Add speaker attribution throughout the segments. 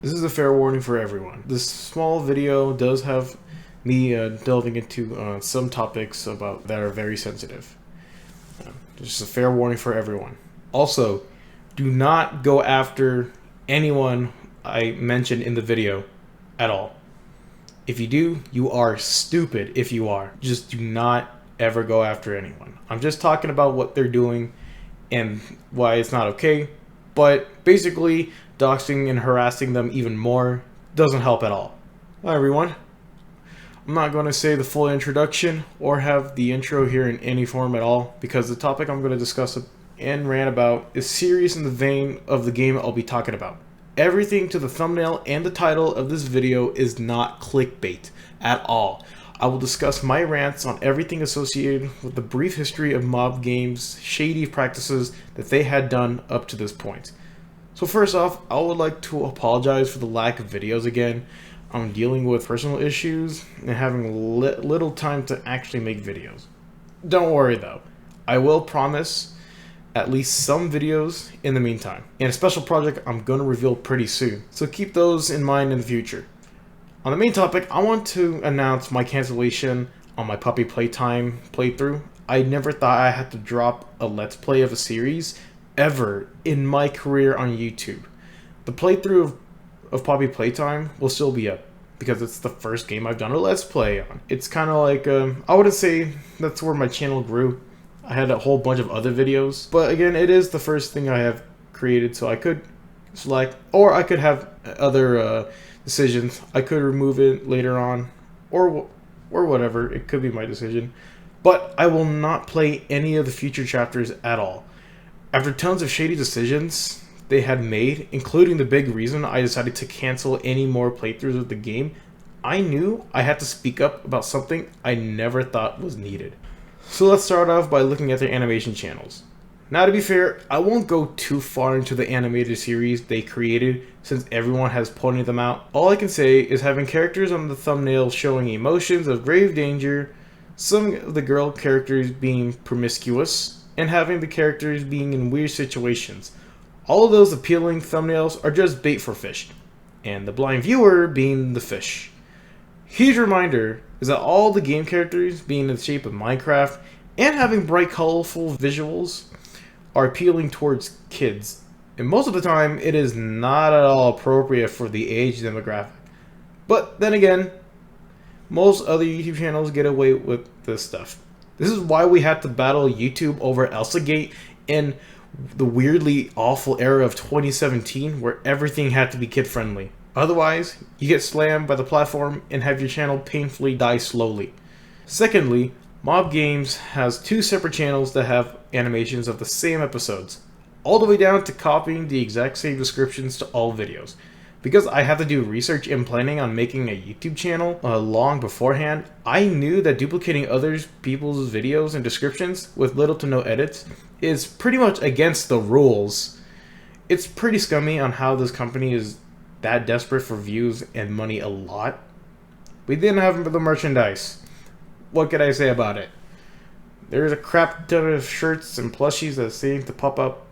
Speaker 1: This is a fair warning for everyone. This small video does have me delving into some topics that are very sensitive. Just a fair warning for everyone. Also, do not go after anyone I mentioned in the video at all. If you do, you are stupid if you are. Just do not ever go after anyone. I'm just talking about what they're doing and why it's not okay. But basically, doxing and harassing them even more doesn't help at all. Hi everyone. I'm not going to say the full introduction or have the intro here in any form at all because the topic I'm going to discuss and rant about is serious in the vein of the game I'll be talking about. Everything to the thumbnail and the title of this video is not clickbait at all. I will discuss my rants on everything associated with the brief history of Mob Games' shady practices that they had done up to this point. So first off, I would like to apologize for the lack of videos again. I'm dealing with personal issues and having little time to actually make videos. Don't worry though, I will promise at least some videos in the meantime, and a special project I'm going to reveal pretty soon, so keep those in mind in the future. On the main topic, I want to announce my cancellation on my Puppy Playtime playthrough. I never thought I had to drop a Let's Play of a series ever in my career on YouTube. The playthrough of Puppy Playtime will still be up because it's the first game I've done a Let's Play on. It's kind of like, I wouldn't say that's where my channel grew. I had a whole bunch of other videos, but again, it is the first thing I have created, so I could select, or I could have other decisions. I could remove it later on, or whatever. It could be my decision, but I will not play any of the future chapters at all. After tons of shady decisions they had made, including the big reason I decided to cancel any more playthroughs of the game, I knew I had to speak up about something I never thought was needed. So let's start off by looking at their animation channels. Now to be fair, I won't go too far into the animated series they created since everyone has pointed them out. All I can say is having characters on the thumbnail showing emotions of grave danger, some of the girl characters being promiscuous, and having the characters being in weird situations. All of those appealing thumbnails are just bait for fish, and the blind viewer being the fish. Huge reminder is that all the game characters being in the shape of Minecraft and having bright colorful visuals are appealing towards kids, and most of the time it is not at all appropriate for the age demographic. But then again, most other YouTube channels get away with this stuff. This is why we had to battle YouTube over ElsaGate in the weirdly awful era of 2017 where everything had to be kid friendly. Otherwise, you get slammed by the platform and have your channel painfully die slowly. Secondly, Mob Games has two separate channels that have animations of the same episodes, all the way down to copying the exact same descriptions to all videos. Because I had to do research and planning on making a YouTube channel long beforehand, I knew that duplicating other people's videos and descriptions with little to no edits is pretty much against the rules. It's pretty scummy on how this company is that desperate for views and money a lot. We didn't have the merchandise. What could I say about it? There's a crap ton of shirts and plushies that seem to pop up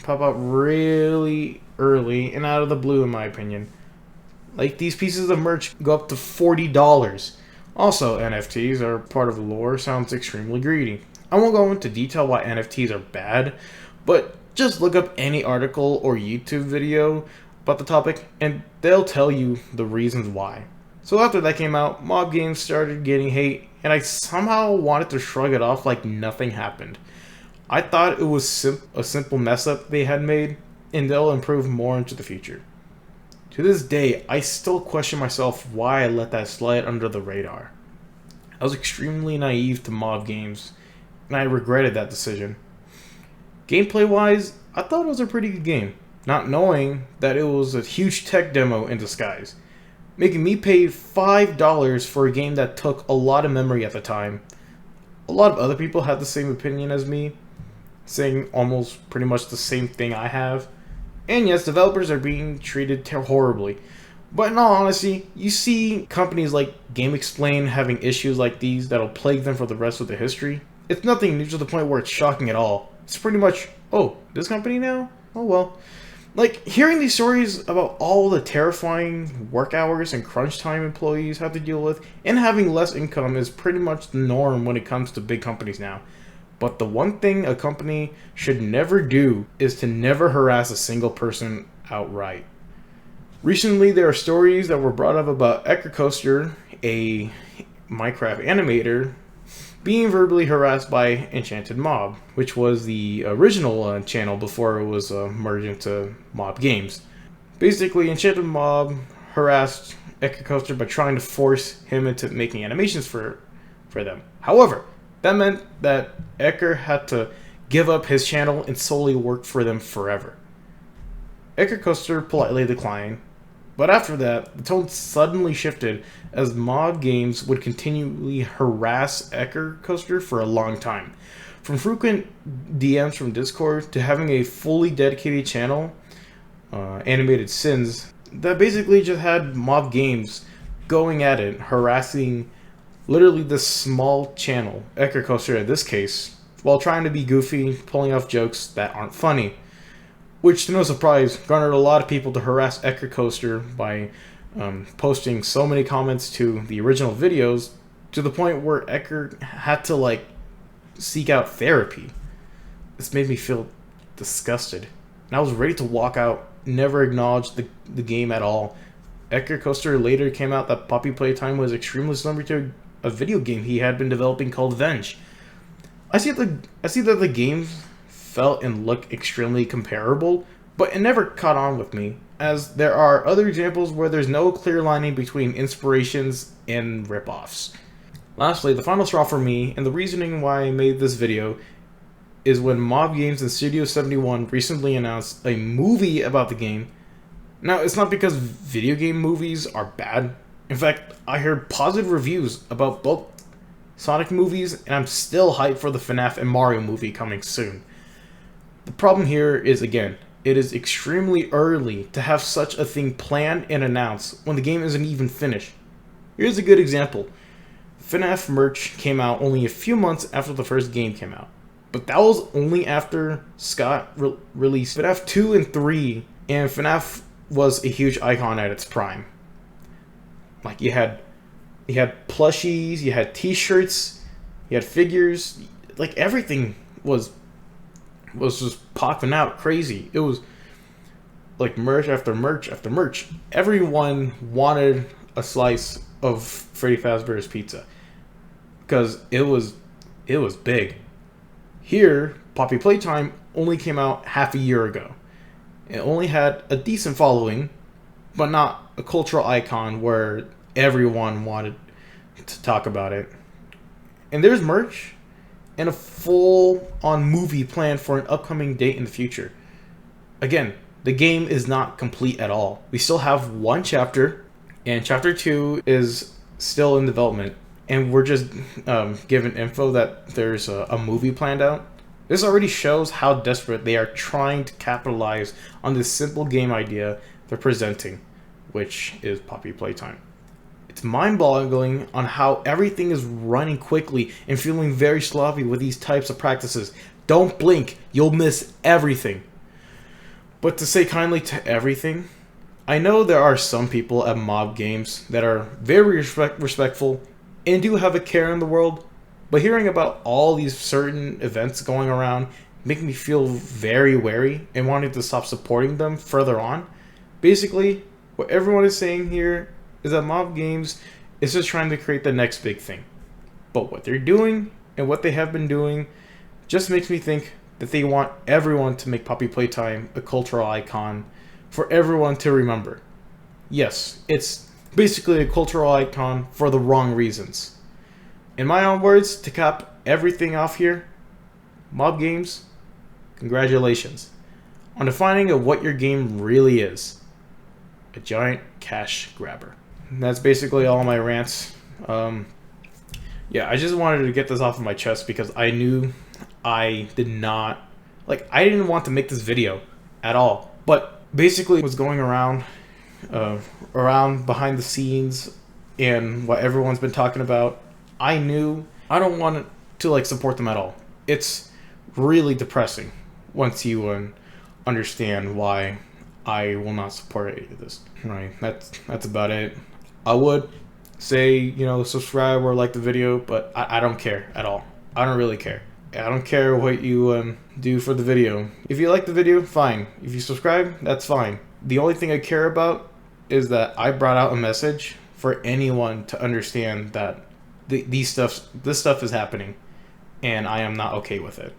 Speaker 1: really early and out of the blue in my opinion. Like these pieces of merch go up to $40. Also, NFTs are part of the lore. Sounds extremely greedy. I won't go into detail why NFTs are bad, but just look up any article or YouTube video about the topic and they'll tell you the reasons why. So after that came out, Mob Games started getting hate and I somehow wanted to shrug it off like nothing happened. I thought it was a simple mess up they had made and they'll improve more into the future. To this day, I still question myself why I let that slide under the radar. I was extremely naive to Mob Games and I regretted that decision. Gameplay wise, I thought it was a pretty good game, not knowing that it was a huge tech demo in disguise, making me pay $5 for a game that took a lot of memory at the time. A lot of other people had the same opinion as me, saying almost pretty much the same thing I have. And yes, developers are being treated horribly. But in all honesty, you see companies like GameXplain having issues like these that'll plague them for the rest of the history. It's nothing new to the point where it's shocking at all. It's pretty much, oh, this company now? Oh well. Like, hearing these stories about all the terrifying work hours and crunch time employees have to deal with, and having less income is pretty much the norm when it comes to big companies now. But the one thing a company should never do is to never harass a single person outright. Recently, there are stories that were brought up about Coaster, a Minecraft animator, being verbally harassed by Enchanted Mob, which was the original channel before it was merged into Mob Games. Basically, Enchanted Mob harassed Coaster by trying to force him into making animations for them. However, that meant that Ecker had to give up his channel and solely work for them forever. Coaster politely declined, but after that, the tone suddenly shifted as Mob Games would continually harass Coaster for a long time. From frequent DMs from Discord to having a fully dedicated channel, Animated Sins, that basically just had Mob Games going at it, harassing literally this small channel, Coaster in this case, while trying to be goofy, pulling off jokes that aren't funny. Which, to no surprise, garnered a lot of people to harass Coaster by posting so many comments to the original videos to the point where Ecker had to, seek out therapy. This made me feel disgusted. And I was ready to walk out, never acknowledge the game at all. Coaster later came out that Poppy Playtime was extremely similar to a video game he had been developing called Venge. I see that the games felt and looked extremely comparable, but it never caught on with me, as there are other examples where there's no clear lining between inspirations and ripoffs. Lastly, the final straw for me, and the reasoning why I made this video, is when Mob Games and Studio 71 recently announced a movie about the game. Now, it's not because video game movies are bad. In fact, I heard positive reviews about both Sonic movies, and I'm still hyped for the FNAF and Mario movie coming soon. The problem here is, again, it is extremely early to have such a thing planned and announced when the game isn't even finished. Here's a good example. FNAF merch came out only a few months after the first game came out. But that was only after Scott released FNAF 2 and 3, and FNAF was a huge icon at its prime. Like, you had plushies, you had t-shirts, you had figures, like everything was just popping out crazy. It was like merch after merch after merch. Everyone wanted a slice of Freddy Fazbear's Pizza because it was big. Here, Poppy Playtime only came out half a year ago. It only had a decent following, but not a cultural icon where everyone wanted to talk about it. And there's merch and a full-on movie planned for an upcoming date in the future. Again, the game is not complete at all. We still have one chapter, and chapter 2 is still in development, and we're just given info that there's a movie planned out. This already shows how desperate they are trying to capitalize on this simple game idea they're presenting, which is Poppy Playtime. It's mind-boggling on how everything is running quickly and feeling very sloppy with these types of practices. Don't blink, you'll miss everything. But to say kindly to everything, I know there are some people at Mob Games that are very respectful and do have a care in the world, but hearing about all these certain events going around make me feel very wary and wanting to stop supporting them further on. Basically, what everyone is saying here is that Mob Games is just trying to create the next big thing. But what they're doing and what they have been doing just makes me think that they want everyone to make Poppy Playtime a cultural icon for everyone to remember. Yes, it's basically a cultural icon for the wrong reasons. In my own words, to cap everything off here, Mob Games, congratulations on defining what your game really is. A giant cash grabber. And that's basically all my rants. Yeah, I just wanted to get this off of my chest because I knew I didn't want to make this video at all. But basically what's going around behind the scenes and what everyone's been talking about, I knew I don't want to support them at all. It's really depressing once you understand why I will not support any of this. Right, that's about it. I would say, subscribe or like the video, but I don't care at all. I don't really care. I don't care what you do for the video. If you like the video, fine. If you subscribe, that's fine. The only thing I care about is that I brought out a message for anyone to understand that this stuff is happening, and I am not okay with it.